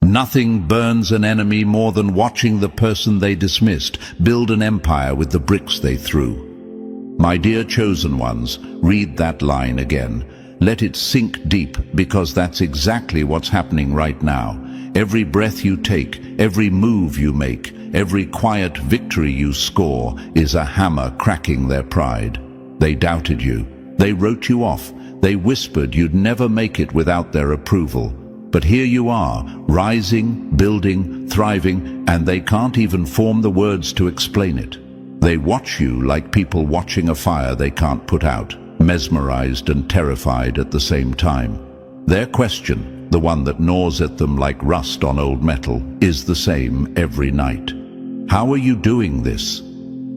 Nothing burns an enemy more than watching the person they dismissed build an empire with the bricks they threw. My dear chosen ones, read that line again. Let it sink deep, because that's exactly what's happening right now. Every breath you take, every move you make, every quiet victory you score is a hammer cracking their pride. They doubted you. They wrote you off. They whispered you'd never make it without their approval. But here you are, rising, building, thriving, and they can't even form the words to explain it. They watch you like people watching a fire they can't put out, mesmerized and terrified at the same time. Their question, the one that gnaws at them like rust on old metal, is the same every night. How are you doing this?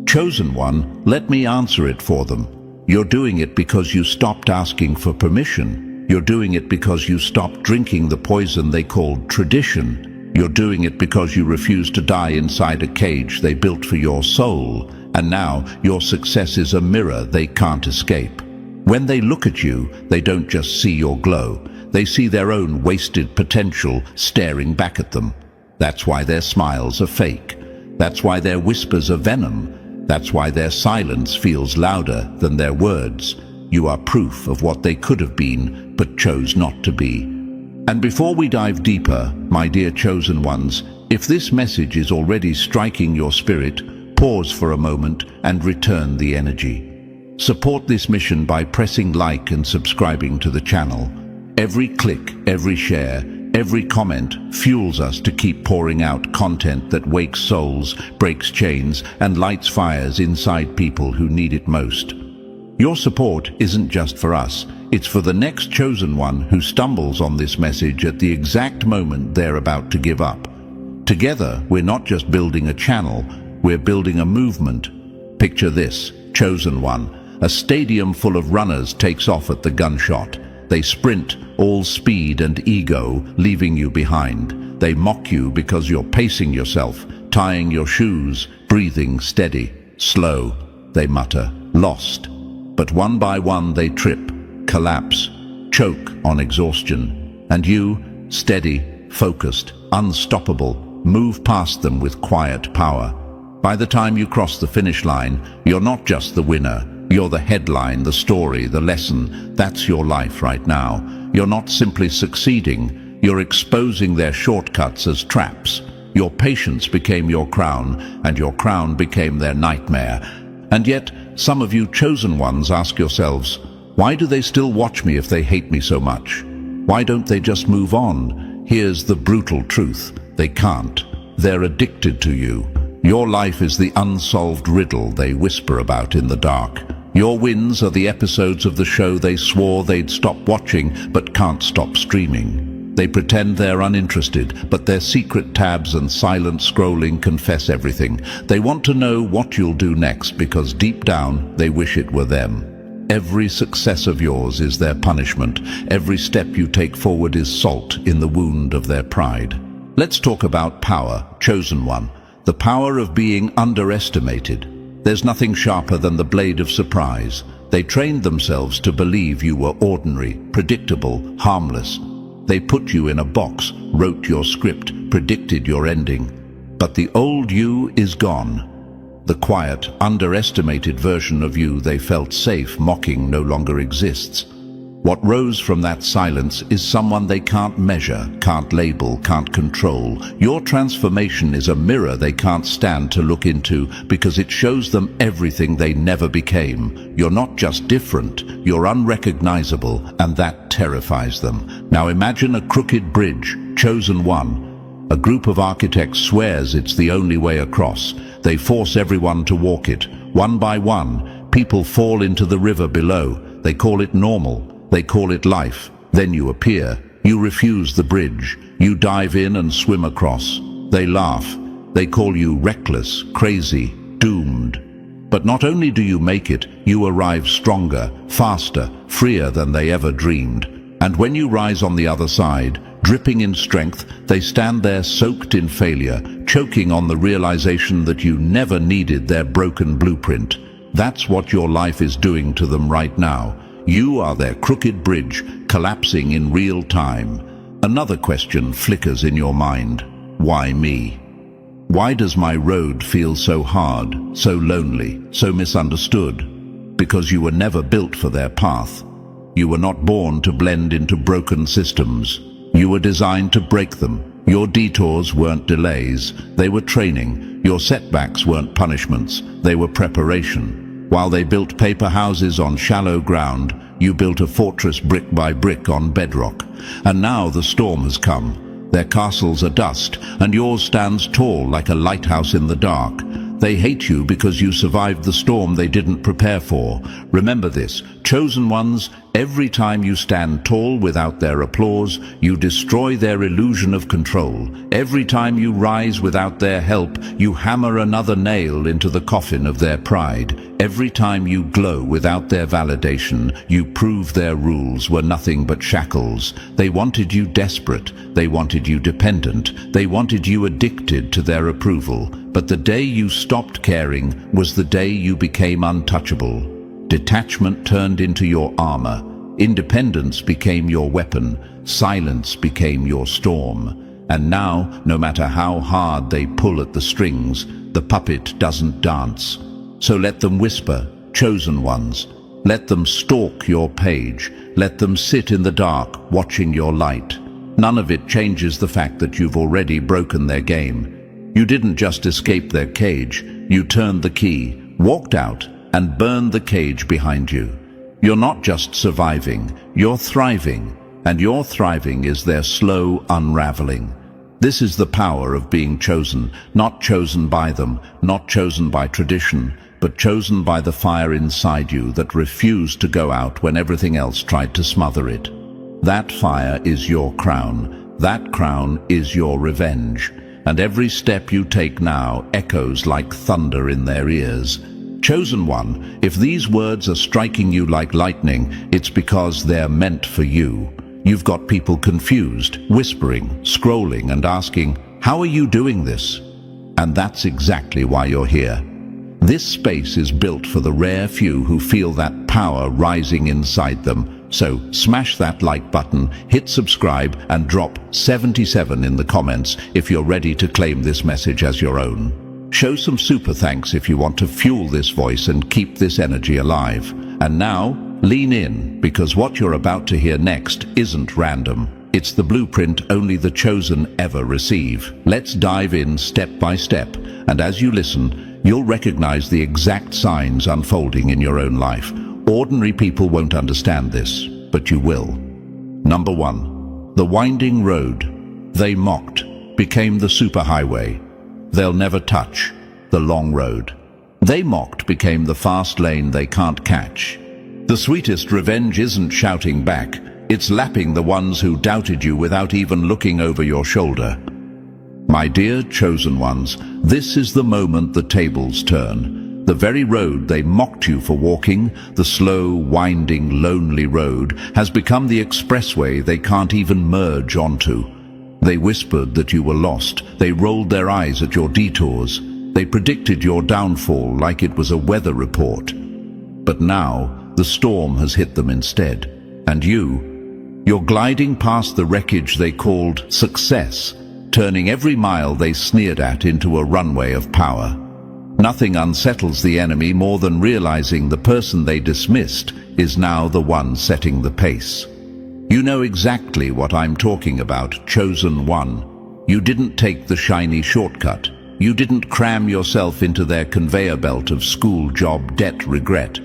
Chosen one, let me answer it for them. You're doing it because you stopped asking for permission. You're doing it because you stopped drinking the poison they called tradition. You're doing it because you refused to die inside a cage they built for your soul. And now your success is a mirror they can't escape. When they look at you, they don't just see your glow. They see their own wasted potential staring back at them. That's why their smiles are fake. That's why their whispers are venom. That's why their silence feels louder than their words. You are proof of what they could have been, but chose not to be. And before we dive deeper, my dear chosen ones, if this message is already striking your spirit, pause for a moment and return the energy. Support this mission by pressing like and subscribing to the channel. Every click, every share, every comment fuels us to keep pouring out content that wakes souls, breaks chains, and lights fires inside people who need it most. Your support isn't just for us, it's for the next chosen one who stumbles on this message at the exact moment they're about to give up. Together, we're not just building a channel, we're building a movement. Picture this, chosen one. A stadium full of runners takes off at the gunshot. They sprint, all speed and ego, leaving you behind. They mock you because you're pacing yourself, tying your shoes, breathing steady, slow. They mutter, lost. But one by one they trip, collapse, choke on exhaustion. And you, steady, focused, unstoppable, move past them with quiet power. By the time you cross the finish line, you're not just the winner. You're the headline, the story, the lesson. That's your life right now. You're not simply succeeding. You're exposing their shortcuts as traps. Your patience became your crown, and your crown became their nightmare. And yet, some of you chosen ones ask yourselves, why do they still watch me if they hate me so much? Why don't they just move on? Here's the brutal truth. They can't. They're addicted to you. Your life is the unsolved riddle they whisper about in the dark. Your wins are the episodes of the show they swore they'd stop watching but can't stop streaming. They pretend they're uninterested, but their secret tabs and silent scrolling confess everything. They want to know what you'll do next because deep down they wish it were them. Every success of yours is their punishment. Every step you take forward is salt in the wound of their pride. Let's talk about power, chosen one. The power of being underestimated. There's nothing sharper than the blade of surprise. They trained themselves to believe you were ordinary, predictable, harmless. They put you in a box, wrote your script, predicted your ending. But the old you is gone. The quiet, underestimated version of you they felt safe mocking no longer exists. What rose from that silence is someone they can't measure, can't label, can't control. Your transformation is a mirror they can't stand to look into because it shows them everything they never became. You're not just different, you're unrecognizable, and that terrifies them. Now imagine a crooked bridge, chosen one. A group of architects swears it's the only way across. They force everyone to walk it. One by one, people fall into the river below. They call it normal. They call it life. Then you appear. You refuse the bridge. You dive in and swim across. They laugh. They call you reckless, crazy, doomed. But not only do you make it, you arrive stronger, faster, freer than they ever dreamed. And when you rise on the other side, dripping in strength, they stand there soaked in failure, choking on the realization that you never needed their broken blueprint. That's what your life is doing to them right now. You are their crooked bridge, collapsing in real time. Another question flickers in your mind. Why me? Why does my road feel so hard, so lonely, so misunderstood? Because you were never built for their path. You were not born to blend into broken systems. You were designed to break them. Your detours weren't delays, they were training. Your setbacks weren't punishments, they were preparation. While they built paper houses on shallow ground, you built a fortress brick by brick on bedrock. And now the storm has come. Their castles are dust, and yours stands tall like a lighthouse in the dark. They hate you because you survived the storm they didn't prepare for. Remember this, chosen ones, every time you stand tall without their applause, you destroy their illusion of control. Every time you rise without their help, you hammer another nail into the coffin of their pride. Every time you glow without their validation, you prove their rules were nothing but shackles. They wanted you desperate, they wanted you dependent, they wanted you addicted to their approval. But the day you stopped caring was the day you became untouchable. Detachment turned into your armor. Independence became your weapon. Silence became your storm. And now, no matter how hard they pull at the strings, the puppet doesn't dance. So let them whisper, chosen ones. Let them stalk your page. Let them sit in the dark, watching your light. None of it changes the fact that you've already broken their game. You didn't just escape their cage, you turned the key, walked out, and burned the cage behind you. You're not just surviving, you're thriving, and your thriving is their slow unraveling. This is the power of being chosen, not chosen by them, not chosen by tradition, but chosen by the fire inside you that refused to go out when everything else tried to smother it. That fire is your crown, that crown is your revenge. And every step you take now echoes like thunder in their ears. Chosen one, if these words are striking you like lightning, it's because they're meant for you. You've got people confused, whispering, scrolling, and asking, how are you doing this? And that's exactly why you're here. This space is built for the rare few who feel that power rising inside them. So smash that like button, hit subscribe, and drop 77 in the comments if you're ready to claim this message as your own. Show some super thanks if you want to fuel this voice and keep this energy alive. And now, lean in, because what you're about to hear next isn't random. It's the blueprint only the chosen ever receive. Let's dive in step by step, and as you listen, you'll recognize the exact signs unfolding in your own life. Ordinary people won't understand this, but you will. Number 1. The winding road they mocked became the superhighway. They'll never touch the long road. They mocked became the fast lane they can't catch. The sweetest revenge isn't shouting back, it's lapping the ones who doubted you without even looking over your shoulder. My dear chosen ones, this is the moment the tables turn. The very road they mocked you for walking, the slow, winding, lonely road, has become the expressway they can't even merge onto. They whispered that you were lost. They rolled their eyes at your detours. They predicted your downfall like it was a weather report. But now, the storm has hit them instead. And you're gliding past the wreckage they called success, turning every mile they sneered at into a runway of power. Nothing unsettles the enemy more than realizing the person they dismissed is now the one setting the pace. You know exactly what I'm talking about, chosen one. You didn't take the shiny shortcut. You didn't cram yourself into their conveyor belt of school, job, debt, regret.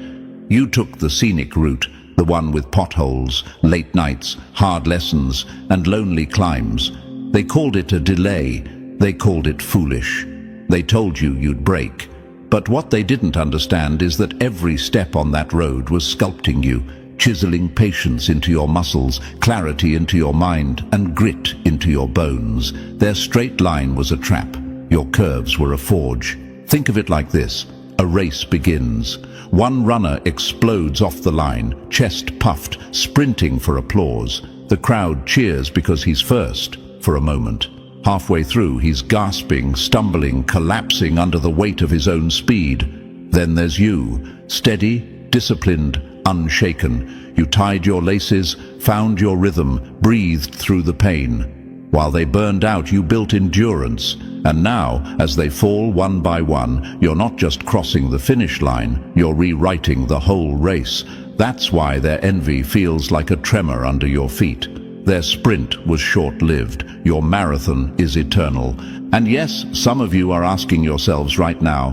You took the scenic route, the one with potholes, late nights, hard lessons, and lonely climbs. They called it a delay. They called it foolish. They told you you'd break. But what they didn't understand is that every step on that road was sculpting you, chiseling patience into your muscles, clarity into your mind, and grit into your bones. Their straight line was a trap. Your curves were a forge. Think of it like this. A race begins. One runner explodes off the line, chest puffed, sprinting for applause. The crowd cheers because he's first, for a moment. Halfway through, he's gasping, stumbling, collapsing under the weight of his own speed. Then there's you, steady, disciplined, unshaken. You tied your laces, found your rhythm, breathed through the pain. While they burned out, you built endurance. And now, as they fall one by one, you're not just crossing the finish line, you're rewriting the whole race. That's why their envy feels like a tremor under your feet. Their sprint was short-lived. Your marathon is eternal. And yes, some of you are asking yourselves right now,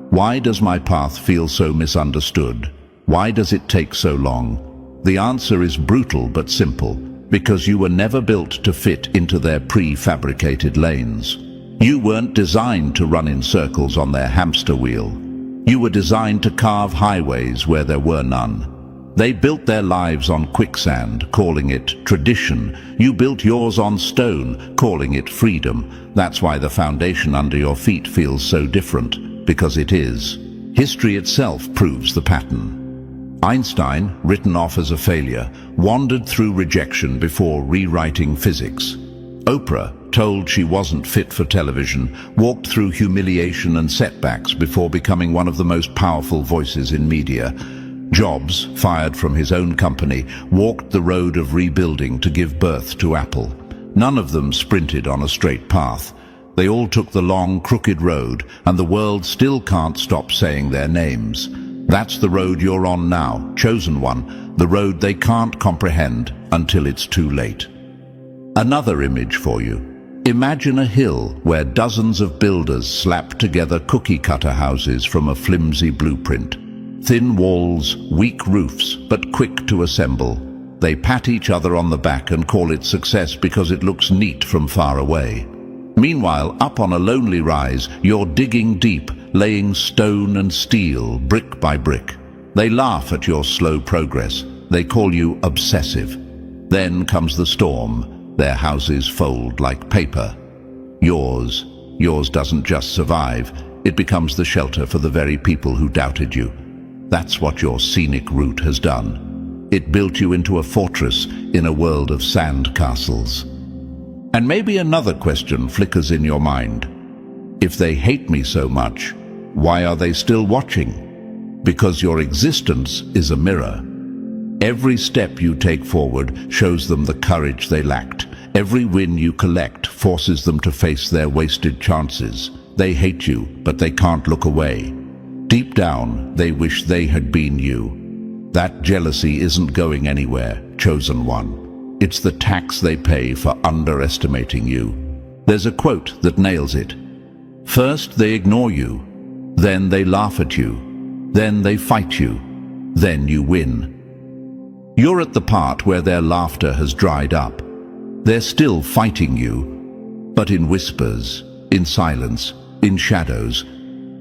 why does my path feel so misunderstood? Why does it take so long? The answer is brutal but simple, because you were never built to fit into their prefabricated lanes. You weren't designed to run in circles on their hamster wheel. You were designed to carve highways where there were none. They built their lives on quicksand, calling it tradition. You built yours on stone, calling it freedom. That's why the foundation under your feet feels so different, because it is. History itself proves the pattern. Einstein, written off as a failure, wandered through rejection before rewriting physics. Oprah, told she wasn't fit for television, walked through humiliation and setbacks before becoming one of the most powerful voices in media. Jobs, fired from his own company, walked the road of rebuilding to give birth to Apple. None of them sprinted on a straight path. They all took the long, crooked road, and the world still can't stop saying their names. That's the road you're on now, chosen one, the road they can't comprehend until it's too late. Another image for you. Imagine a hill where dozens of builders slap together cookie-cutter houses from a flimsy blueprint. Thin walls, weak roofs, but quick to assemble. They pat each other on the back and call it success because it looks neat from far away. Meanwhile, up on a lonely rise, you're digging deep, laying stone and steel, brick by brick. They laugh at your slow progress. They call you obsessive. Then comes the storm. Their houses fold like paper. Yours doesn't just survive. It becomes the shelter for the very people who doubted you. That's what your scenic route has done. It built you into a fortress in a world of sand castles. And maybe another question flickers in your mind. If they hate me so much, why are they still watching? Because your existence is a mirror. Every step you take forward shows them the courage they lacked. Every win you collect forces them to face their wasted chances. They hate you, but they can't look away. Deep down, they wish they had been you. That jealousy isn't going anywhere, chosen one. It's the tax they pay for underestimating you. There's a quote that nails it. First they ignore you, then they laugh at you, then they fight you, then you win. You're at the part where their laughter has dried up. They're still fighting you, but in whispers, in silence, in shadows,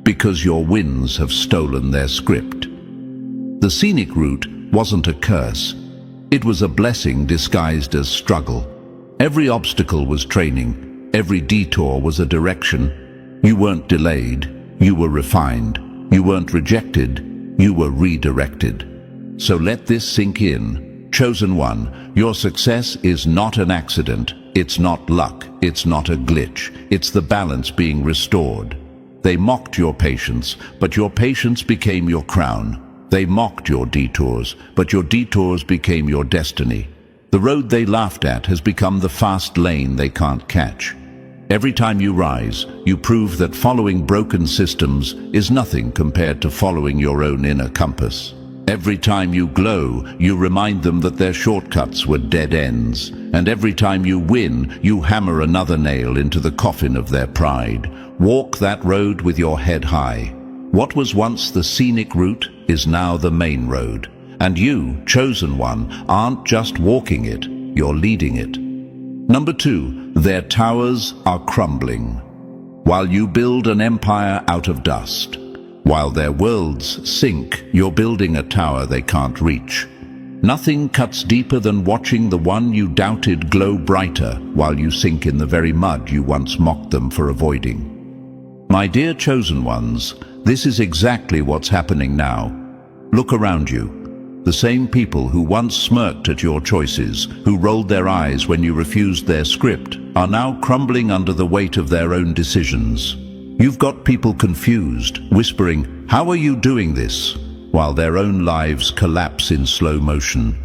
because your wins have stolen their script. The scenic route wasn't a curse. It was a blessing disguised as struggle. Every obstacle was training. Every detour was a direction. You weren't delayed. You were refined. You weren't rejected. You were redirected. So let this sink in. Chosen one, your success is not an accident. It's not luck. It's not a glitch. It's the balance being restored. They mocked your patience, but your patience became your crown. They mocked your detours, but your detours became your destiny. The road they laughed at has become the fast lane they can't catch. Every time you rise, you prove that following broken systems is nothing compared to following your own inner compass. Every time you glow, you remind them that their shortcuts were dead ends. And every time you win, you hammer another nail into the coffin of their pride. Walk that road with your head high. What was once the scenic route is now the main road. And you, chosen one, aren't just walking it, you're leading it. Number 2, their towers are crumbling. While you build an empire out of dust, while their worlds sink, you're building a tower they can't reach. Nothing cuts deeper than watching the one you doubted glow brighter while you sink in the very mud you once mocked them for avoiding. My dear chosen ones, this is exactly what's happening now. Look around you. The same people who once smirked at your choices, who rolled their eyes when you refused their script, are now crumbling under the weight of their own decisions. You've got people confused, whispering, "How are you doing this?" while their own lives collapse in slow motion.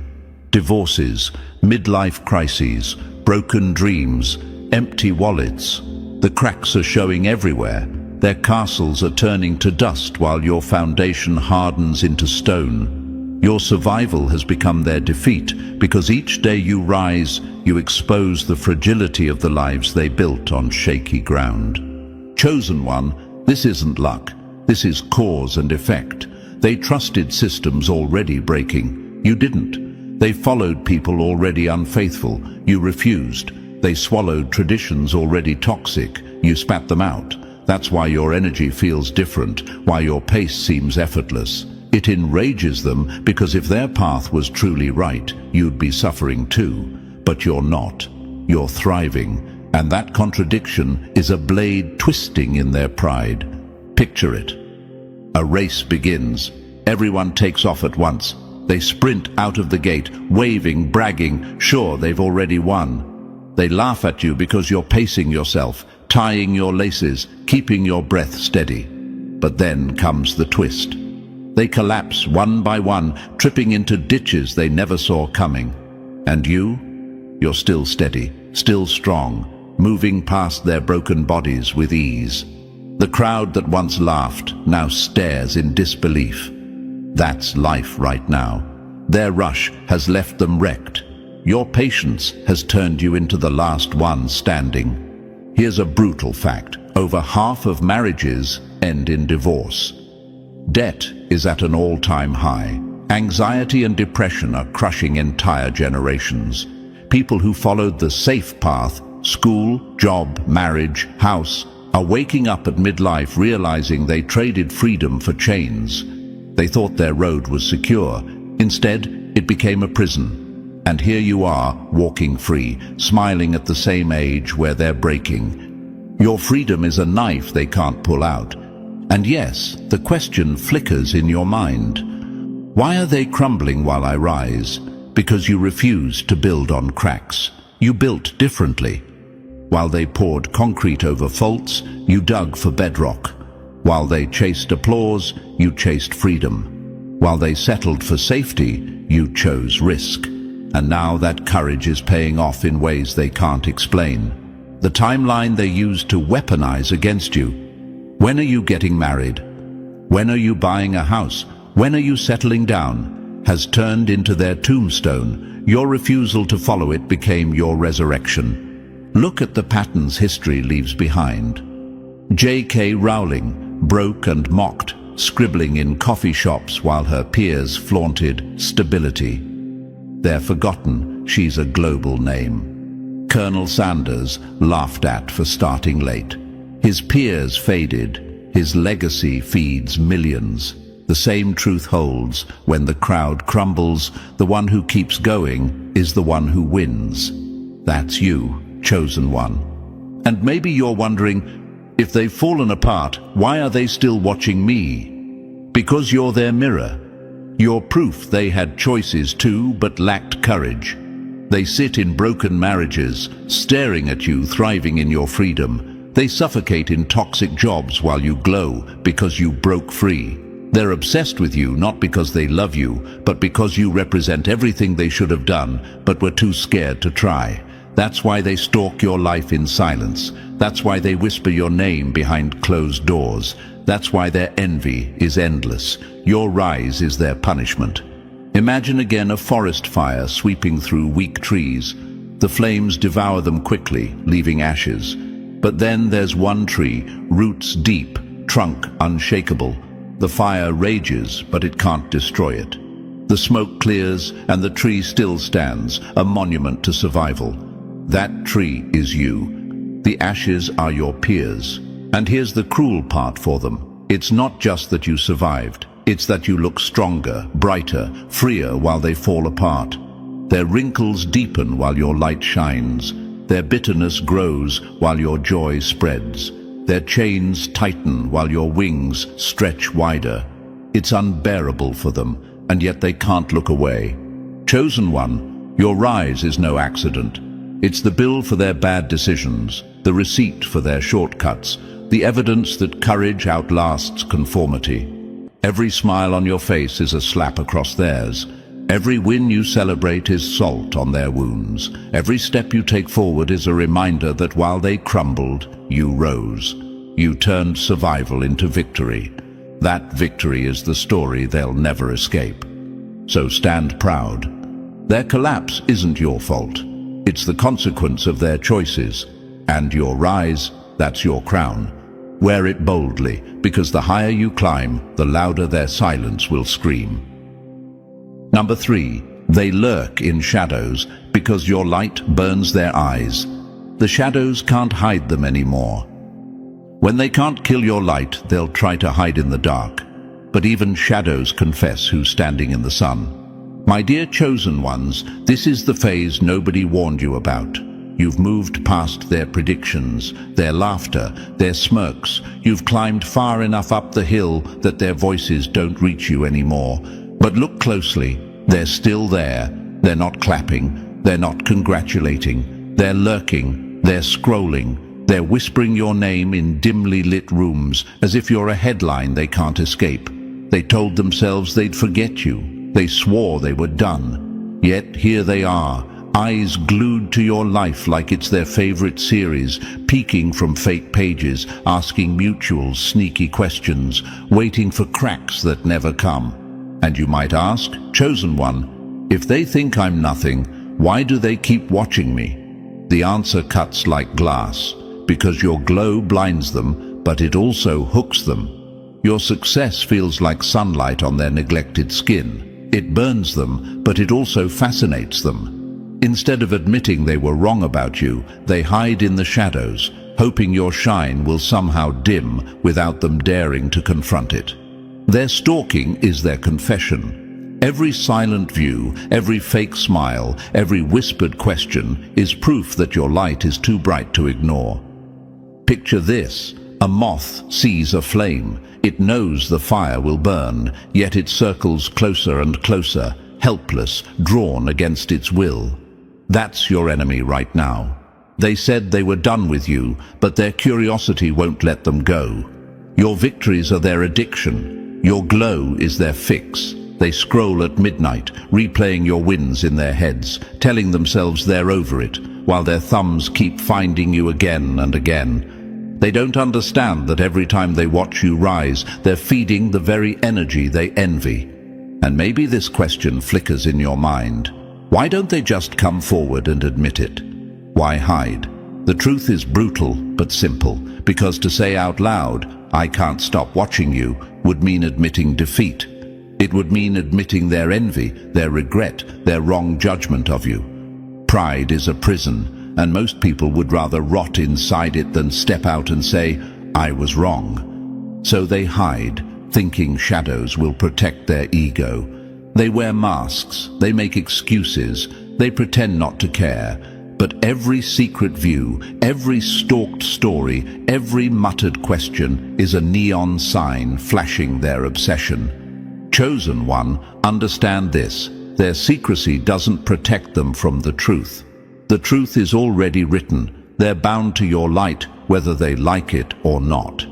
Divorces, midlife crises, broken dreams, empty wallets. The cracks are showing everywhere. Their castles are turning to dust while your foundation hardens into stone. Your survival has become their defeat because each day you rise, you expose the fragility of the lives they built on shaky ground. Chosen one, this isn't luck. This is cause and effect. They trusted systems already breaking. You didn't. They followed people already unfaithful. You refused. They swallowed traditions already toxic. You spat them out. That's why your energy feels different, why your pace seems effortless. It enrages them because if their path was truly right, you'd be suffering too. But you're not. You're thriving. And that contradiction is a blade twisting in their pride. Picture it. A race begins. Everyone takes off at once. They sprint out of the gate, waving, bragging, sure they've already won. They laugh at you because you're pacing yourself, tying your laces, keeping your breath steady. But then comes the twist. They collapse one by one, tripping into ditches they never saw coming. And you're still steady, still strong, moving past their broken bodies with ease. The crowd that once laughed now stares in disbelief. That's life right now. Their rush has left them wrecked. Your patience has turned you into the last one standing. Here's a brutal fact. Over half of marriages end in divorce. Debt is at an all-time high. Anxiety and depression are crushing entire generations. People who followed the safe path, school, job, marriage, house, are waking up at midlife realizing they traded freedom for chains. They thought their road was secure. Instead, it became a prison. And here you are, walking free, smiling at the same age where they're breaking. Your freedom is a knife they can't pull out. And yes, the question flickers in your mind. Why are they crumbling while I rise? Because you refused to build on cracks. You built differently. While they poured concrete over faults, you dug for bedrock. While they chased applause, you chased freedom. While they settled for safety, you chose risk. And now that courage is paying off in ways they can't explain. The timeline they used to weaponize against you. When are you getting married? When are you buying a house? When are you settling down? Has turned into their tombstone. Your refusal to follow it became your resurrection. Look at the patterns history leaves behind. J.K. Rowling, broke and mocked, scribbling in coffee shops while her peers flaunted stability. They're forgotten she's a global name. Colonel Sanders, laughed at for starting late. His peers faded. His legacy feeds millions. The same truth holds. When the crowd crumbles, the one who keeps going is the one who wins. That's you. Chosen one. And maybe you're wondering, if they've fallen apart, why are they still watching me? Because you're their mirror. You're proof they had choices too, but lacked courage. They sit in broken marriages, staring at you thriving in your freedom. They suffocate in toxic jobs while you glow because you broke free. They're obsessed with you not because they love you, but because you represent everything they should have done, but were too scared to try. That's why they stalk your life in silence. That's why they whisper your name behind closed doors. That's why their envy is endless. Your rise is their punishment. Imagine again a forest fire sweeping through weak trees. The flames devour them quickly, leaving ashes. But then there's one tree, roots deep, trunk unshakable. The fire rages, but it can't destroy it. The smoke clears, and the tree still stands, a monument to survival. That tree is you. The ashes are your peers. And here's the cruel part for them. It's not just that you survived. It's that you look stronger, brighter, freer while they fall apart. Their wrinkles deepen while your light shines. Their bitterness grows while your joy spreads. Their chains tighten while your wings stretch wider. It's unbearable for them, and yet they can't look away. Chosen one, your rise is no accident. It's the bill for their bad decisions, the receipt for their shortcuts, the evidence that courage outlasts conformity. Every smile on your face is a slap across theirs. Every win you celebrate is salt on their wounds. Every step you take forward is a reminder that while they crumbled, you rose. You turned survival into victory. That victory is the story they'll never escape. So stand proud. Their collapse isn't your fault. It's the consequence of their choices. And your rise, that's your crown. Wear it boldly, because the higher you climb, the louder their silence will scream. Number 3, they lurk in shadows because your light burns their eyes. The shadows can't hide them anymore. When they can't kill your light, they'll try to hide in the dark. But even shadows confess who's standing in the sun. My dear chosen ones, this is the phase nobody warned you about. You've moved past their predictions, their laughter, their smirks. You've climbed far enough up the hill that their voices don't reach you anymore. But look closely, they're still there. They're not clapping, they're not congratulating. They're lurking, they're scrolling. They're whispering your name in dimly lit rooms, as if you're a headline they can't escape. They told themselves they'd forget you. They swore they were done. Yet here they are, eyes glued to your life like it's their favorite series, peeking from fake pages, asking mutual sneaky questions, waiting for cracks that never come. And you might ask, chosen one, if they think I'm nothing, why do they keep watching me? The answer cuts like glass, because your glow blinds them, but it also hooks them. Your success feels like sunlight on their neglected skin. It burns them, but it also fascinates them. Instead of admitting they were wrong about you, they hide in the shadows, hoping your shine will somehow dim without them daring to confront it. Their stalking is their confession. Every silent view, every fake smile, every whispered question is proof that your light is too bright to ignore. Picture this: a moth sees a flame. It knows the fire will burn, yet it circles closer and closer, helpless, drawn against its will. That's your enemy right now. They said they were done with you, but their curiosity won't let them go. Your victories are their addiction. Your glow is their fix. They scroll at midnight, replaying your wins in their heads, telling themselves they're over it, while their thumbs keep finding you again and again. They don't understand that every time they watch you rise, they're feeding the very energy they envy. And maybe this question flickers in your mind. Why don't they just come forward and admit it? Why hide? The truth is brutal but simple, because to say out loud, "I can't stop watching you," would mean admitting defeat. It would mean admitting their envy, their regret, their wrong judgment of you. Pride is a prison, and most people would rather rot inside it than step out and say, "I was wrong." So they hide, thinking shadows will protect their ego. They wear masks, they make excuses, they pretend not to care. But every secret view, every stalked story, every muttered question is a neon sign flashing their obsession. Chosen one, understand this: their secrecy doesn't protect them from the truth. The truth is already written. They're bound to your light, whether they like it or not.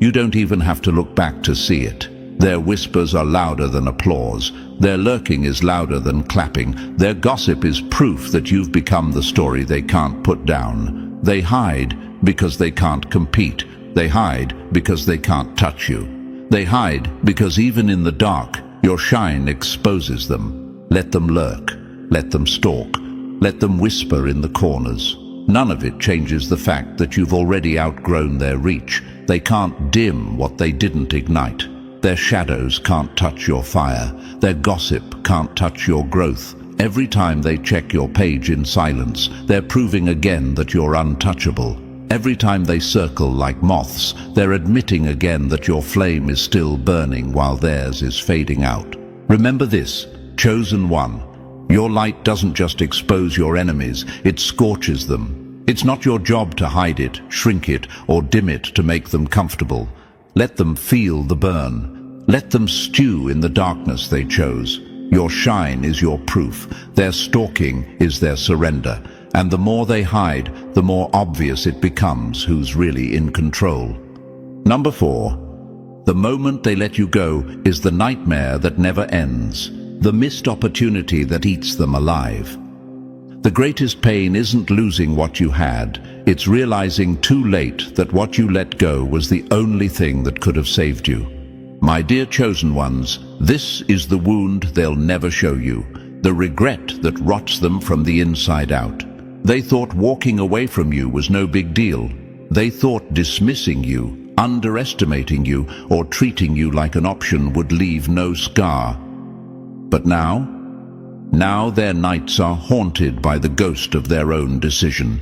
You don't even have to look back to see it. Their whispers are louder than applause. Their lurking is louder than clapping. Their gossip is proof that you've become the story they can't put down. They hide because they can't compete. They hide because they can't touch you. They hide because even in the dark, your shine exposes them. Let them lurk. Let them stalk. Let them whisper in the corners. None of it changes the fact that you've already outgrown their reach. They can't dim what they didn't ignite. Their shadows can't touch your fire. Their gossip can't touch your growth. Every time they check your page in silence, they're proving again that you're untouchable. Every time they circle like moths, they're admitting again that your flame is still burning while theirs is fading out. Remember this, chosen one. Your light doesn't just expose your enemies, it scorches them. It's not your job to hide it, shrink it, or dim it to make them comfortable. Let them feel the burn. Let them stew in the darkness they chose. Your shine is your proof. Their stalking is their surrender. And the more they hide, the more obvious it becomes who's really in control. Number 4. The moment they let you go is the nightmare that never ends, the missed opportunity that eats them alive. The greatest pain isn't losing what you had, it's realizing too late that what you let go was the only thing that could have saved you. My dear chosen ones, this is the wound they'll never show you, the regret that rots them from the inside out. They thought walking away from you was no big deal. They thought dismissing you, underestimating you, or treating you like an option would leave no scar. But now their nights are haunted by the ghost of their own decision.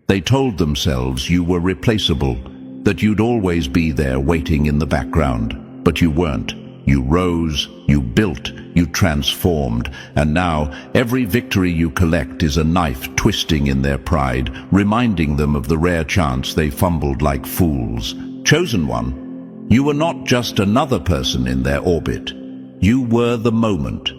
They told themselves you were replaceable, that you'd always be there waiting in the background. But you weren't. You rose, you built, you transformed, and now every victory you collect is a knife twisting in their pride, reminding them of the rare chance they fumbled like fools. Chosen one, you were not just another person in their orbit. You were the moment.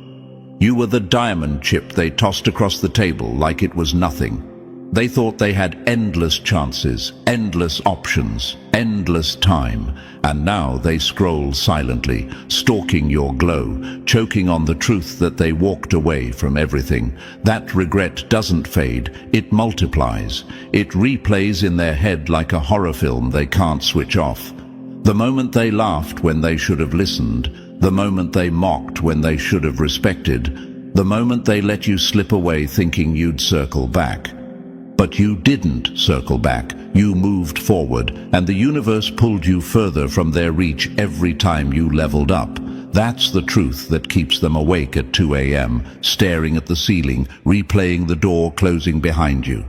You were the diamond chip they tossed across the table like it was nothing. They thought they had endless chances, endless options, endless time, and now they scroll silently, stalking your glow, choking on the truth that they walked away from everything. That regret doesn't fade, it multiplies. It replays in their head like a horror film they can't switch off. The moment they laughed when they should have listened, the moment they mocked when they should have respected, the moment they let you slip away thinking you'd circle back. But you didn't circle back, you moved forward, and the universe pulled you further from their reach every time you leveled up. That's the truth that keeps them awake at 2 a.m., staring at the ceiling, replaying the door closing behind you.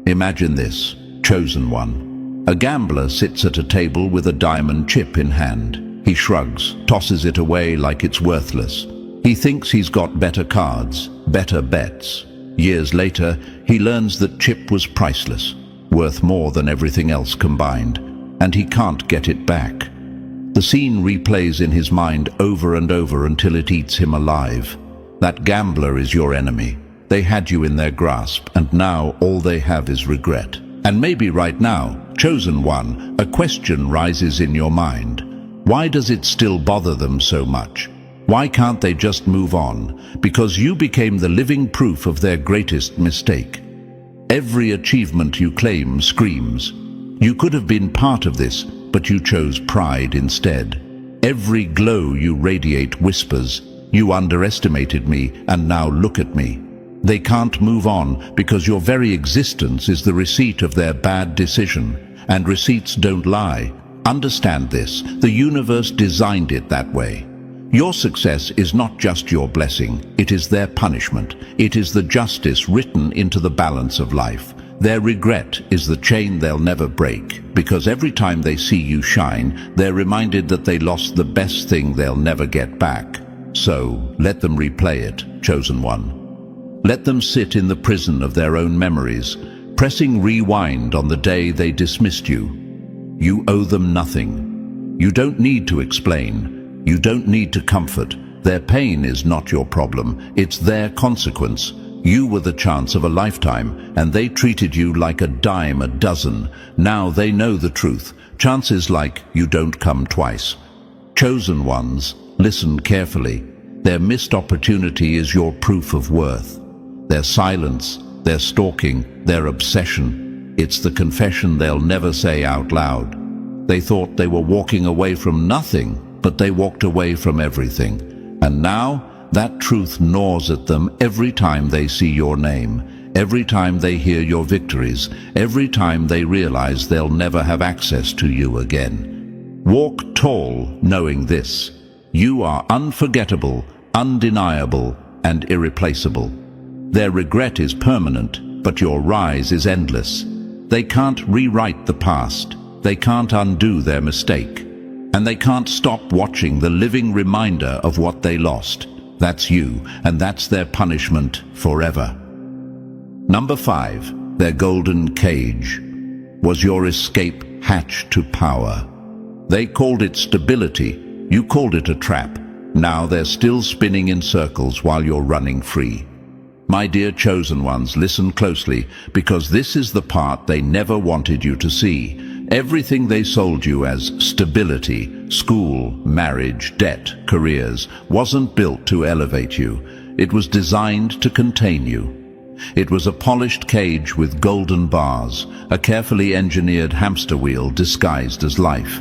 Imagine this, chosen one. A gambler sits at a table with a diamond chip in hand. He shrugs, tosses it away like it's worthless. He thinks he's got better cards, better bets. Years later, he learns that chip was priceless, worth more than everything else combined, and he can't get it back. The scene replays in his mind over and over until it eats him alive. That gambler is your enemy. They had you in their grasp, and now all they have is regret. And maybe right now, chosen one, a question rises in your mind. Why does it still bother them so much? Why can't they just move on? Because you became the living proof of their greatest mistake. Every achievement you claim screams, you could have been part of this, but you chose pride instead. Every glow you radiate whispers, you underestimated me, and now look at me. They can't move on because your very existence is the receipt of their bad decision, and receipts don't lie. Understand this, the universe designed it that way. Your success is not just your blessing, it is their punishment. It is the justice written into the balance of life. Their regret is the chain they'll never break, because every time they see you shine, they're reminded that they lost the best thing they'll never get back. So, let them replay it, chosen one. Let them sit in the prison of their own memories, pressing rewind on the day they dismissed you. You owe them nothing. You don't need to explain. You don't need to comfort. Their pain is not your problem, it's their consequence. You were the chance of a lifetime, and they treated you like a dime a dozen. Now they know the truth. Chances like you don't come twice. Chosen ones, listen carefully. Their missed opportunity is your proof of worth. Their silence, their stalking, their obsession, it's the confession they'll never say out loud. They thought they were walking away from nothing, but they walked away from everything. And now, that truth gnaws at them every time they see your name, every time they hear your victories, every time they realize they'll never have access to you again. Walk tall, knowing this. You are unforgettable, undeniable, and irreplaceable. Their regret is permanent, but your rise is endless. They can't rewrite the past. They can't undo their mistake. And they can't stop watching the living reminder of what they lost. That's you, and that's their punishment forever. Number 5, their golden cage. Was your escape hatch to power? They called it stability, you called it a trap. Now they're still spinning in circles while you're running free. My dear chosen ones, listen closely, because this is the part they never wanted you to see. Everything they sold you as stability, school, marriage, debt, careers, wasn't built to elevate you. It was designed to contain you. It was a polished cage with golden bars, a carefully engineered hamster wheel disguised as life.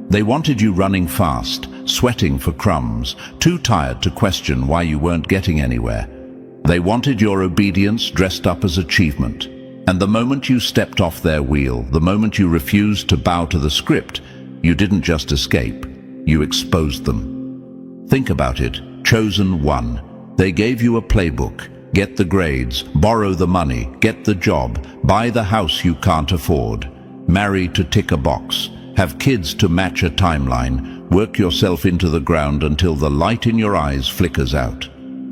They wanted you running fast, sweating for crumbs, too tired to question why you weren't getting anywhere. They wanted your obedience dressed up as achievement. And the moment you stepped off their wheel, the moment you refused to bow to the script, you didn't just escape, you exposed them. Think about it. Chosen one. They gave you a playbook. Get the grades, borrow the money, get the job, buy the house you can't afford, marry to tick a box, have kids to match a timeline, work yourself into the ground until the light in your eyes flickers out.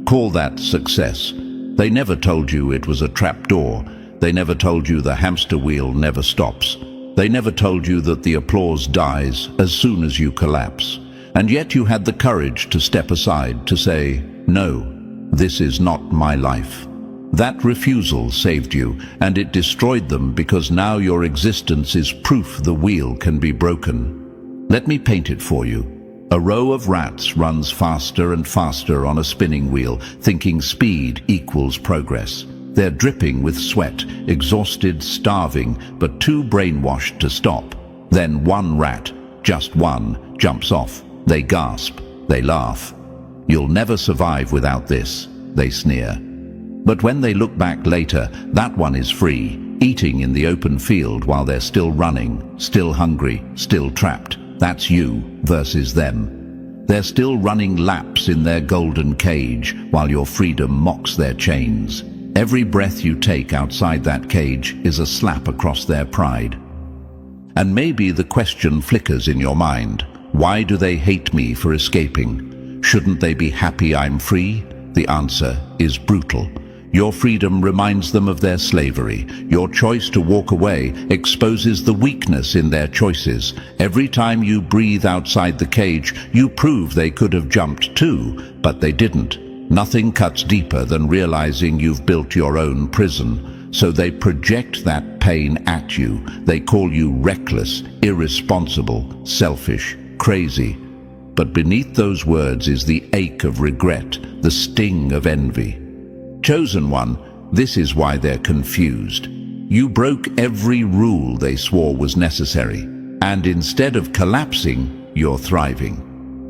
Call that success. They never told you it was a trapdoor. They never told you the hamster wheel never stops. They never told you that the applause dies as soon as you collapse. And yet you had the courage to step aside, to say, "No, this is not my life." That refusal saved you, and it destroyed them, because now your existence is proof the wheel can be broken. Let me paint it for you. A row of rats runs faster and faster on a spinning wheel, thinking speed equals progress. They're dripping with sweat, exhausted, starving, but too brainwashed to stop. Then one rat, just one, jumps off. They gasp, they laugh. "You'll never survive without this," they sneer. But when they look back later, that one is free, eating in the open field while they're still running, still hungry, still trapped. That's you versus them. They're still running laps in their golden cage while your freedom mocks their chains. Every breath you take outside that cage is a slap across their pride. And maybe the question flickers in your mind. Why do they hate me for escaping? Shouldn't they be happy I'm free? The answer is brutal. Your freedom reminds them of their slavery. Your choice to walk away exposes the weakness in their choices. Every time you breathe outside the cage, you prove they could have jumped too, but they didn't. Nothing cuts deeper than realizing you've built your own prison. So they project that pain at you. They call you reckless, irresponsible, selfish, crazy. But beneath those words is the ache of regret, the sting of envy. Chosen one, this is why they're confused. You broke every rule they swore was necessary, and instead of collapsing, you're thriving.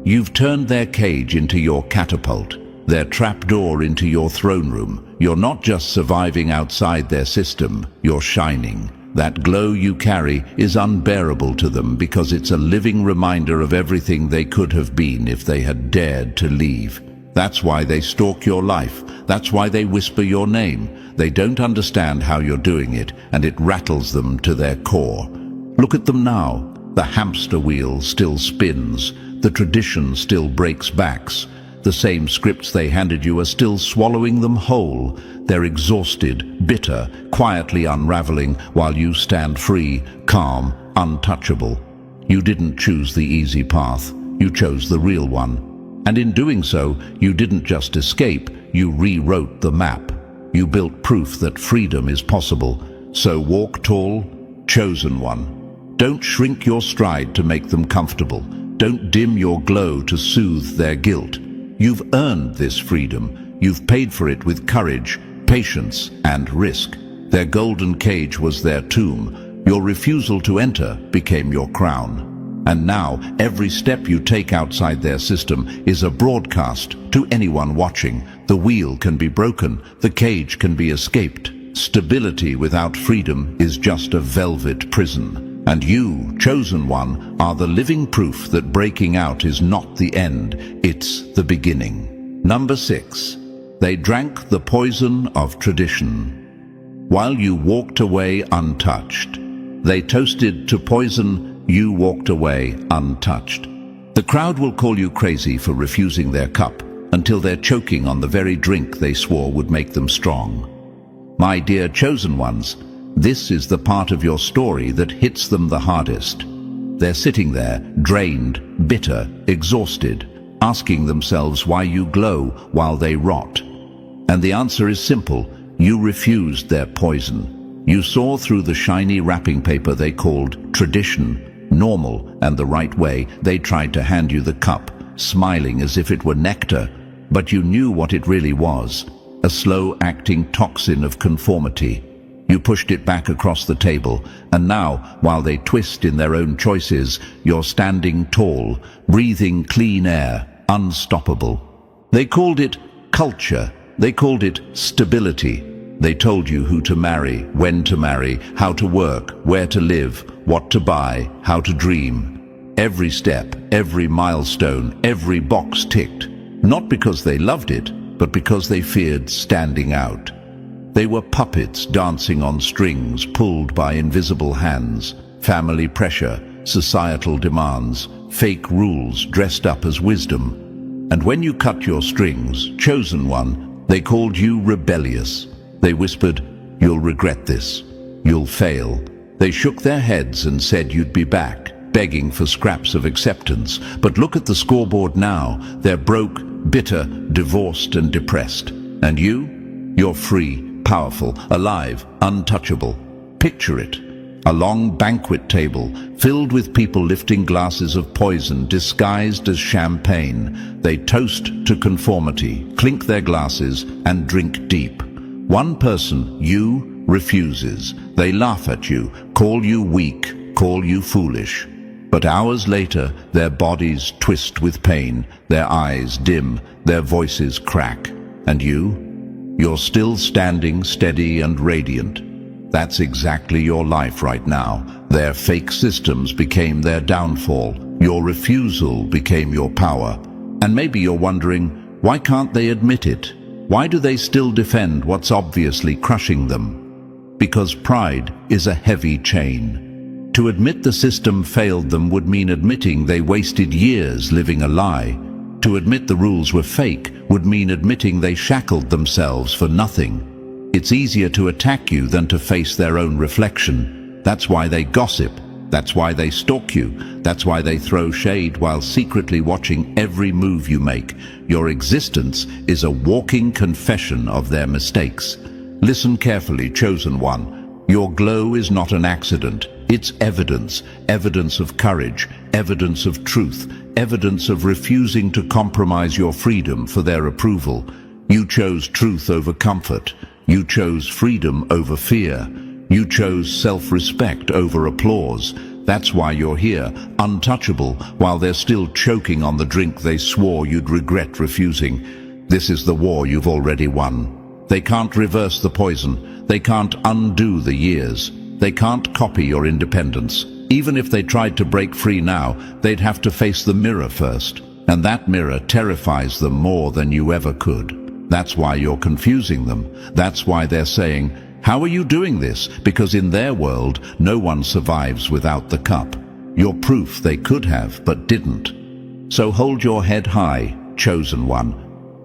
You've turned their cage into your catapult, their trapdoor into your throne room. You're not just surviving outside their system, you're shining. That glow you carry is unbearable to them because it's a living reminder of everything they could have been if they had dared to leave. That's why they stalk your life. That's why they whisper your name. They don't understand how you're doing it, and it rattles them to their core. Look at them now. The hamster wheel still spins. The tradition still breaks backs. The same scripts they handed you are still swallowing them whole. They're exhausted, bitter, quietly unraveling, while you stand free, calm, untouchable. You didn't choose the easy path. You chose the real one. And in doing so, you didn't just escape, you rewrote the map. You built proof that freedom is possible. So walk tall, chosen one. Don't shrink your stride to make them comfortable. Don't dim your glow to soothe their guilt. You've earned this freedom. You've paid for it with courage, patience, and risk. Their golden cage was their tomb. Your refusal to enter became your crown. And now, every step you take outside their system is a broadcast to anyone watching. The wheel can be broken, the cage can be escaped. Stability without freedom is just a velvet prison. And you, chosen one, are the living proof that breaking out is not the end, it's the beginning. Number 6. They drank the poison of tradition. While you walked away untouched, they toasted to poison. You walked away untouched. The crowd will call you crazy for refusing their cup until they're choking on the very drink they swore would make them strong. My dear chosen ones, this is the part of your story that hits them the hardest. They're sitting there, drained, bitter, exhausted, asking themselves why you glow while they rot. And the answer is simple. You refused their poison. You saw through the shiny wrapping paper they called tradition. normal and the right way. They tried to hand you the cup, smiling as if it were nectar, but you knew what it really was, a slow-acting toxin of conformity. You pushed it back across the table, and now, while they twist in their own choices, you're standing tall, breathing clean air, unstoppable. They called it culture. They called it stability. They told you who to marry, when to marry, how to work, where to live, what to buy, how to dream. Every step, every milestone, every box ticked. Not because they loved it, but because they feared standing out. They were puppets dancing on strings pulled by invisible hands, family pressure, societal demands, fake rules dressed up as wisdom. And when you cut your strings, chosen one, they called you rebellious. They whispered, "You'll regret this. You'll fail." They shook their heads and said you'd be back, begging for scraps of acceptance. But look at the scoreboard now. They're broke, bitter, divorced and depressed. And you? You're free, powerful, alive, untouchable. Picture it. A long banquet table filled with people lifting glasses of poison disguised as champagne. They toast to conformity, clink their glasses and drink deep. One person, you, refuses. They laugh at you, call you weak, call you foolish. But hours later, their bodies twist with pain, their eyes dim, their voices crack. And you? You're still standing steady and radiant. That's exactly your life right now. Their fake systems became their downfall. Your refusal became your power. And maybe you're wondering, why can't they admit it? Why do they still defend what's obviously crushing them? Because pride is a heavy chain. To admit the system failed them would mean admitting they wasted years living a lie. To admit the rules were fake would mean admitting they shackled themselves for nothing. It's easier to attack you than to face their own reflection. That's why they gossip. That's why they stalk you. That's why they throw shade while secretly watching every move you make. Your existence is a walking confession of their mistakes. Listen carefully, chosen one. Your glow is not an accident. It's evidence. Evidence of courage. Evidence of truth. Evidence of refusing to compromise your freedom for their approval. You chose truth over comfort. You chose freedom over fear. You chose self-respect over applause. That's why you're here, untouchable, while they're still choking on the drink they swore you'd regret refusing. This is the war you've already won. They can't reverse the poison. They can't undo the years. They can't copy your independence. Even if they tried to break free now, they'd have to face the mirror first. And that mirror terrifies them more than you ever could. That's why you're confusing them. That's why they're saying, "How are you doing this?" Because in their world, no one survives without the cup. You're proof they could have, but didn't. So hold your head high, chosen one.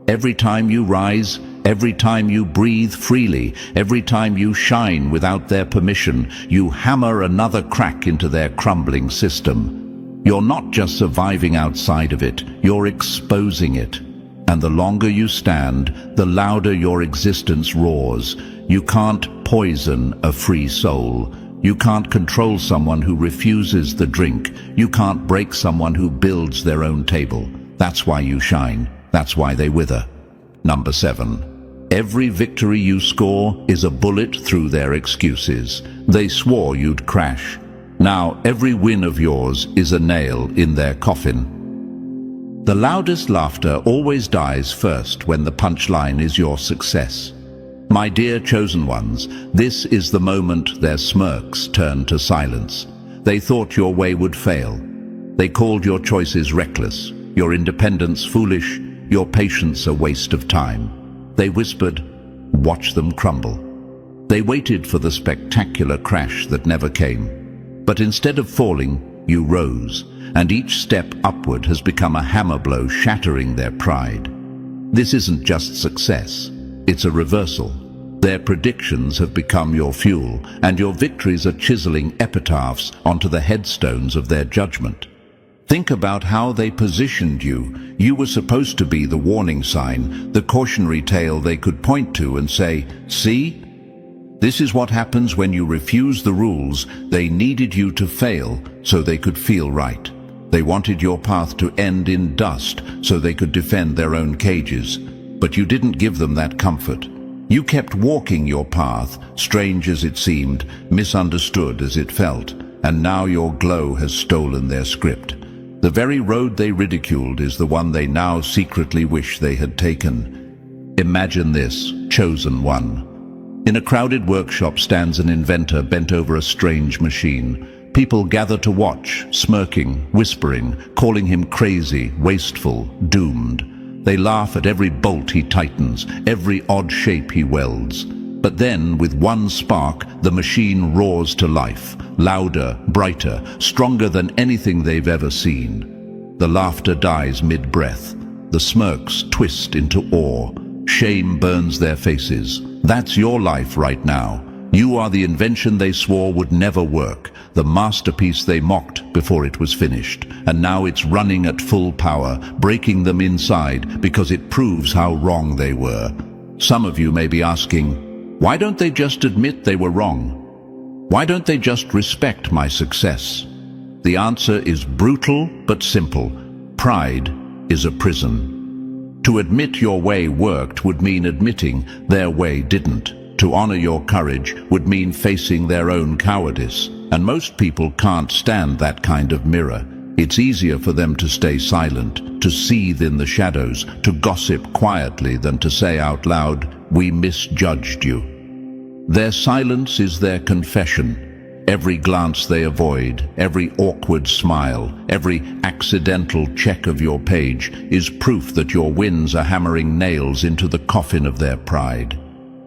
Every time you rise, every time you breathe freely, every time you shine without their permission, you hammer another crack into their crumbling system. You're not just surviving outside of it, you're exposing it. And the longer you stand, the louder your existence roars. You can't poison a free soul. You can't control someone who refuses the drink. You can't break someone who builds their own table. That's why you shine. That's why they wither. Number 7. Every victory you score is a bullet through their excuses. They swore you'd crash. Now every win of yours is a nail in their coffin. The loudest laughter always dies first when the punchline is your success. My dear chosen ones, this is the moment their smirks turn to silence. They thought your way would fail. They called your choices reckless, your independence foolish, your patience a waste of time. They whispered, "Watch them crumble." They waited for the spectacular crash that never came. But instead of falling, you rose, and each step upward has become a hammer blow shattering their pride. This isn't just success, it's a reversal. Their predictions have become your fuel, and your victories are chiseling epitaphs onto the headstones of their judgment. Think about how they positioned you. You were supposed to be the warning sign, the cautionary tale they could point to and say, "See? This is what happens when you refuse the rules. They needed you to fail so they could feel right. They wanted your path to end in dust so they could defend their own cages. But you didn't give them that comfort. You kept walking your path, strange as it seemed, misunderstood as it felt, and now your glow has stolen their script. The very road they ridiculed is the one they now secretly wish they had taken. Imagine this, chosen one. In a crowded workshop stands an inventor bent over a strange machine. People gather to watch, smirking, whispering, calling him crazy, wasteful, doomed. They laugh at every bolt he tightens, every odd shape he welds. But then, with one spark, the machine roars to life, louder, brighter, stronger than anything they've ever seen. The laughter dies mid-breath. The smirks twist into awe. Shame burns their faces. That's your life right now. You are the invention they swore would never work, the masterpiece they mocked before it was finished. And now it's running at full power, breaking them inside because it proves how wrong they were. Some of you may be asking, why don't they just admit they were wrong? Why don't they just respect my success? The answer is brutal but simple. Pride is a prison. To admit your way worked would mean admitting their way didn't. To honor your courage would mean facing their own cowardice. And most people can't stand that kind of mirror. It's easier for them to stay silent, to seethe in the shadows, to gossip quietly than to say out loud, "We misjudged you." Their silence is their confession. Every glance they avoid, every awkward smile, every accidental check of your page is proof that your wins are hammering nails into the coffin of their pride.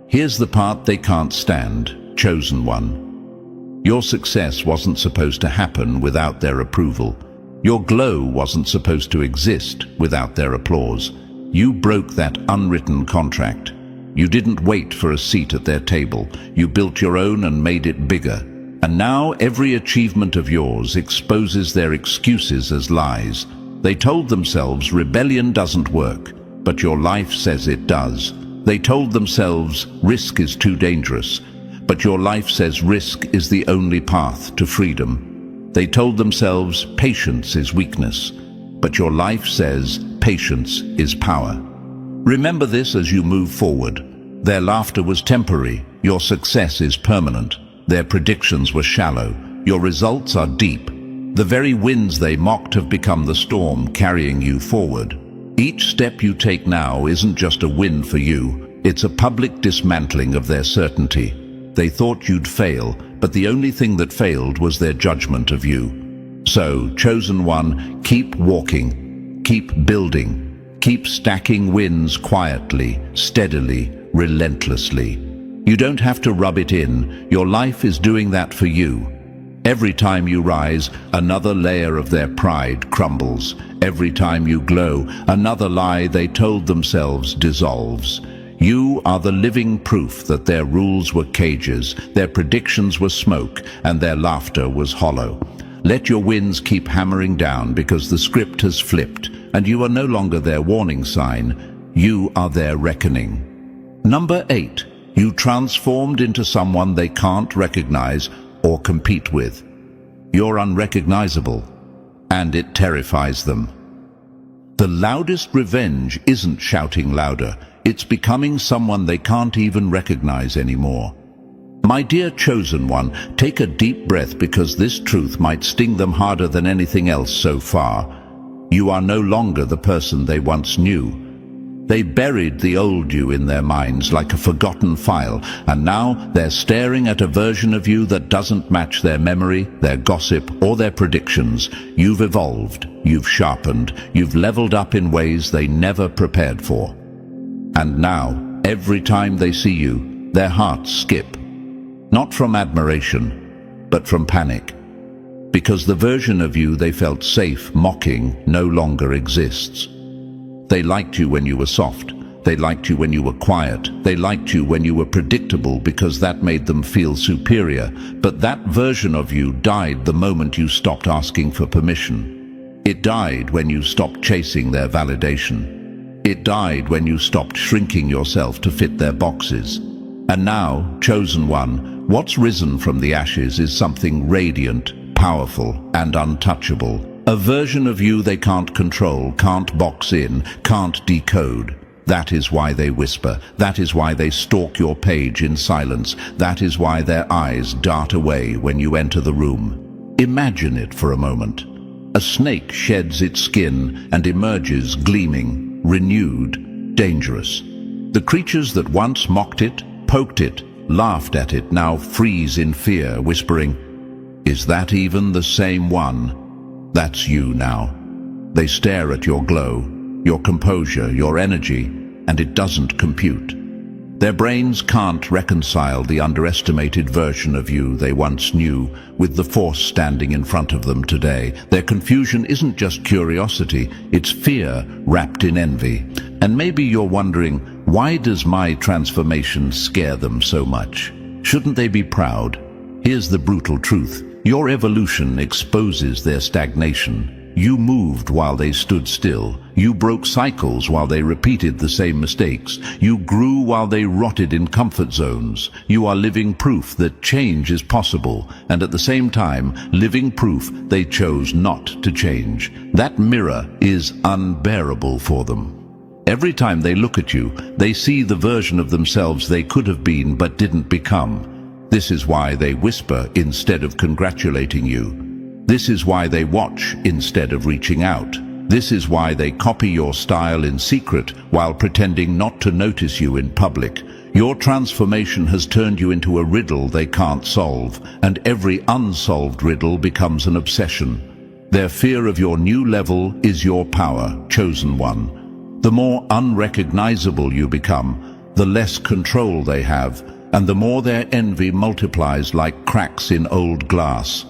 Here's the part they can't stand, chosen one. Your success wasn't supposed to happen without their approval. Your glow wasn't supposed to exist without their applause. You broke that unwritten contract. You didn't wait for a seat at their table. You built your own and made it bigger. And now every achievement of yours exposes their excuses as lies. They told themselves rebellion doesn't work, but your life says it does. They told themselves risk is too dangerous, but your life says risk is the only path to freedom. They told themselves patience is weakness, but your life says patience is power. Remember this as you move forward. Their laughter was temporary, your success is permanent. Their predictions were shallow, your results are deep. The very winds they mocked have become the storm carrying you forward. Each step you take now isn't just a win for you, it's a public dismantling of their certainty. They thought you'd fail, but the only thing that failed was their judgment of you. So, chosen one, keep walking, keep building, keep stacking wins quietly, steadily, relentlessly. You don't have to rub it in, your life is doing that for you. Every time you rise, another layer of their pride crumbles. Every time you glow, another lie they told themselves dissolves. You are the living proof that their rules were cages, their predictions were smoke, and their laughter was hollow. Let your wins keep hammering down because the script has flipped, and you are no longer their warning sign, you are their reckoning. Number 8. You transformed into someone they can't recognize or compete with. You're unrecognizable, and it terrifies them. The loudest revenge isn't shouting louder, it's becoming someone they can't even recognize anymore. My dear chosen one, take a deep breath because this truth might sting them harder than anything else so far. You are no longer the person they once knew. They buried the old you in their minds like a forgotten file, and now they're staring at a version of you that doesn't match their memory, their gossip, or their predictions. You've evolved, you've sharpened, you've leveled up in ways they never prepared for. And now, every time they see you, their hearts skip. Not from admiration, but from panic. Because the version of you they felt safe mocking no longer exists. They liked you when you were soft. They liked you when you were quiet. They liked you when you were predictable because that made them feel superior. But that version of you died the moment you stopped asking for permission. It died when you stopped chasing their validation. It died when you stopped shrinking yourself to fit their boxes. And now, chosen one, what's risen from the ashes is something radiant, powerful, and untouchable. A version of you they can't control, can't box in, can't decode. That is why they whisper. That is why they stalk your page in silence. That is why their eyes dart away when you enter the room. Imagine it for a moment. A snake sheds its skin and emerges gleaming, renewed, dangerous. The creatures that once mocked it, poked it, laughed at it, now freeze in fear, whispering, "Is that even the same one?" That's you now. They stare at your glow, your composure, your energy, and it doesn't compute. Their brains can't reconcile the underestimated version of you they once knew with the force standing in front of them today. Their confusion isn't just curiosity, it's fear wrapped in envy. And maybe you're wondering, why does my transformation scare them so much? Shouldn't they be proud? Here's the brutal truth. Your evolution exposes their stagnation. You moved while they stood still. You broke cycles while they repeated the same mistakes. You grew while they rotted in comfort zones. You are living proof that change is possible, and at the same time, living proof they chose not to change. That mirror is unbearable for them. Every time they look at you, they see the version of themselves they could have been but didn't become. This is why they whisper instead of congratulating you. This is why they watch instead of reaching out. This is why they copy your style in secret while pretending not to notice you in public. Your transformation has turned you into a riddle they can't solve, and every unsolved riddle becomes an obsession. Their fear of your new level is your power, chosen one. The more unrecognizable you become, the less control they have, and the more their envy multiplies like cracks in old glass.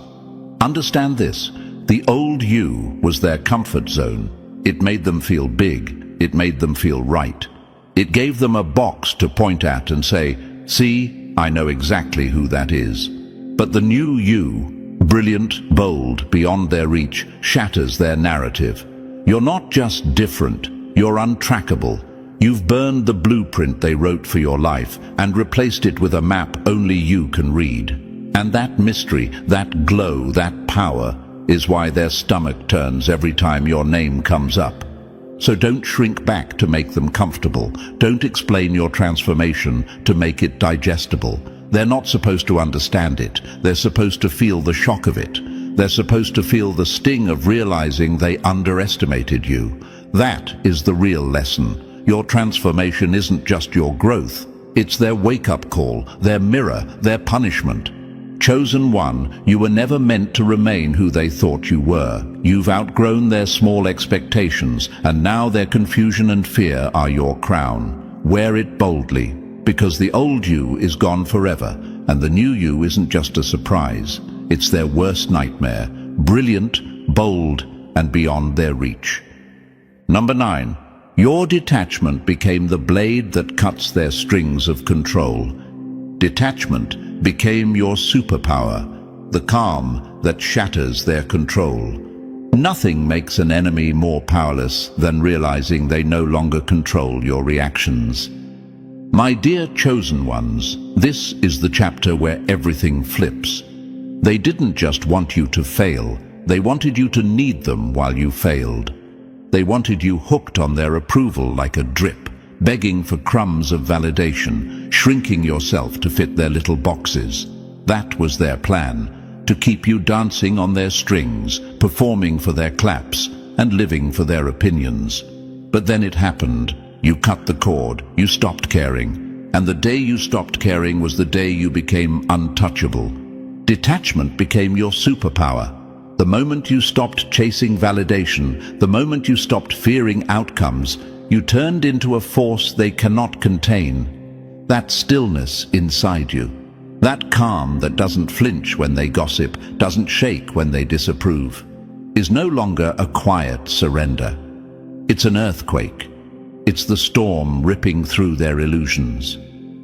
Understand this, the old you was their comfort zone. It made them feel big, it made them feel right. It gave them a box to point at and say, "See, I know exactly who that is." But the new you, brilliant, bold, beyond their reach, shatters their narrative. You're not just different, you're untrackable. You've burned the blueprint they wrote for your life and replaced it with a map only you can read. And that mystery, that glow, that power is why their stomach turns every time your name comes up. So don't shrink back to make them comfortable. Don't explain your transformation to make it digestible. They're not supposed to understand it. They're supposed to feel the shock of it. They're supposed to feel the sting of realizing they underestimated you. That is the real lesson. Your transformation isn't just your growth. It's their wake-up call, their mirror, their punishment. Chosen one, you were never meant to remain who they thought you were. You've outgrown their small expectations, and now their confusion and fear are your crown. Wear it boldly, because the old you is gone forever, and the new you isn't just a surprise. It's their worst nightmare, brilliant, bold, and beyond their reach. Number 9. Your detachment became the blade that cuts their strings of control. Detachment became your superpower, the calm that shatters their control. Nothing makes an enemy more powerless than realizing they no longer control your reactions. My dear chosen ones, this is the chapter where everything flips. They didn't just want you to fail, they wanted you to need them while you failed. They wanted you hooked on their approval like a drip, begging for crumbs of validation, shrinking yourself to fit their little boxes. That was their plan, to keep you dancing on their strings, performing for their claps, and living for their opinions. But then it happened. You cut the cord, you stopped caring, and the day you stopped caring was the day you became untouchable. Detachment became your superpower. The moment you stopped chasing validation, the moment you stopped fearing outcomes, you turned into a force they cannot contain. That stillness inside you, that calm that doesn't flinch when they gossip, doesn't shake when they disapprove, is no longer a quiet surrender. It's an earthquake. It's the storm ripping through their illusions.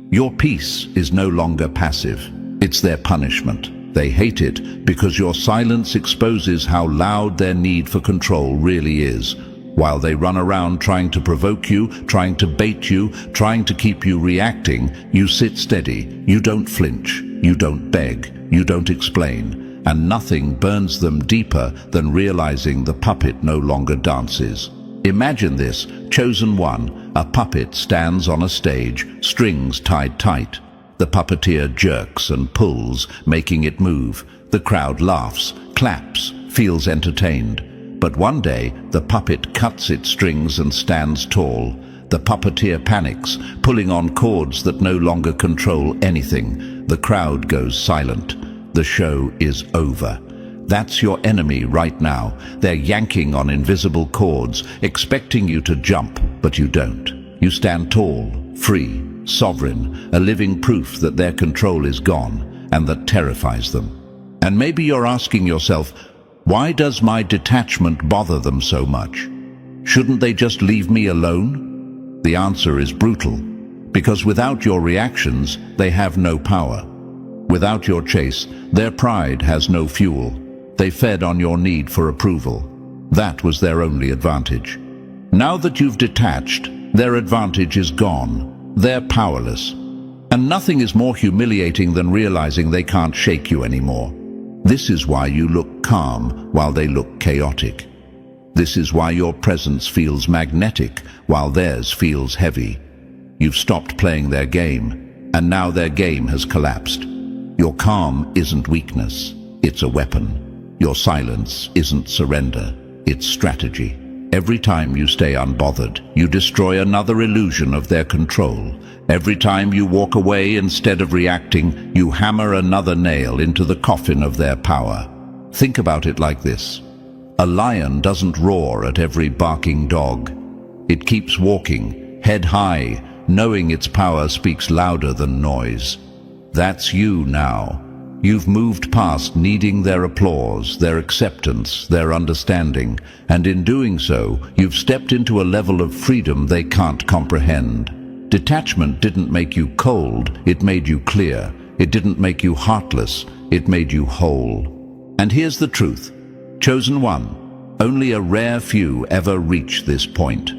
Your peace is no longer passive. It's their punishment. They hate it because your silence exposes how loud their need for control really is. While they run around trying to provoke you, trying to bait you, trying to keep you reacting, you sit steady, you don't flinch, you don't beg, you don't explain, and nothing burns them deeper than realizing the puppet no longer dances. Imagine this, chosen one, a puppet stands on a stage, strings tied tight. The puppeteer jerks and pulls, making it move. The crowd laughs, claps, feels entertained. But one day, the puppet cuts its strings and stands tall. The puppeteer panics, pulling on cords that no longer control anything. The crowd goes silent. The show is over. That's your enemy right now. They're yanking on invisible cords, expecting you to jump, but you don't. You stand tall, free, sovereign, a living proof that their control is gone, and that terrifies them. And maybe you're asking yourself, why does my detachment bother them so much? Shouldn't they just leave me alone? The answer is brutal, because without your reactions, they have no power. Without your chase, their pride has no fuel. They fed on your need for approval. That was their only advantage. Now that you've detached, their advantage is gone. They're powerless. And nothing is more humiliating than realizing they can't shake you anymore. This is why you look calm while they look chaotic. This is why your presence feels magnetic while theirs feels heavy. You've stopped playing their game, and now their game has collapsed. Your calm isn't weakness, it's a weapon. Your silence isn't surrender, it's strategy. Every time you stay unbothered, you destroy another illusion of their control. Every time you walk away instead of reacting, you hammer another nail into the coffin of their power. Think about it like this. A lion doesn't roar at every barking dog. It keeps walking, head high, knowing its power speaks louder than noise. That's you now. You've moved past needing their applause, their acceptance, their understanding, and in doing so, you've stepped into a level of freedom they can't comprehend. Detachment didn't make you cold, it made you clear. It didn't make you heartless, it made you whole. And here's the truth. Chosen one, only a rare few ever reach this point.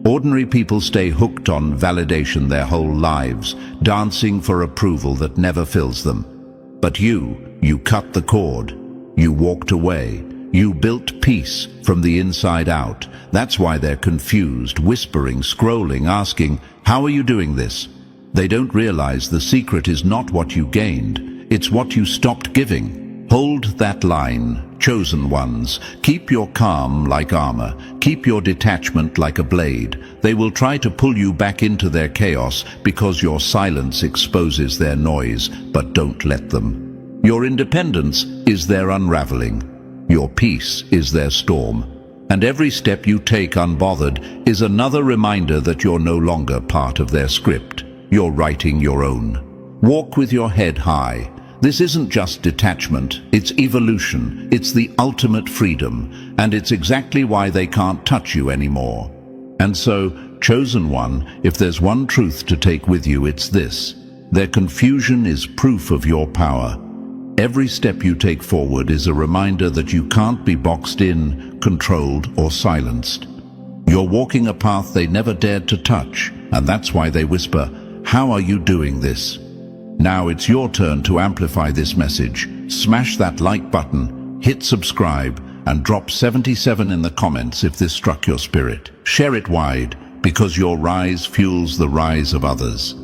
Ordinary people stay hooked on validation their whole lives, dancing for approval that never fills them. But you cut the cord. You walked away. You built peace from the inside out. That's why they're confused, whispering, scrolling, asking, how are you doing this? They don't realize the secret is not what you gained, it's what you stopped giving. Hold that line, chosen ones. Keep your calm like armor. Keep your detachment like a blade. They will try to pull you back into their chaos because your silence exposes their noise, but don't let them. Your independence is their unraveling. Your peace is their storm. And every step you take unbothered is another reminder that you're no longer part of their script. You're writing your own. Walk with your head high. This isn't just detachment, it's evolution, it's the ultimate freedom, and it's exactly why they can't touch you anymore. And so, chosen one, if there's one truth to take with you, it's this. Their confusion is proof of your power. Every step you take forward is a reminder that you can't be boxed in, controlled, or silenced. You're walking a path they never dared to touch, and that's why they whisper, "How are you doing this?" Now it's your turn to amplify this message. Smash that like button, hit subscribe, and drop 77 in the comments if this struck your spirit. Share it wide, because your rise fuels the rise of others.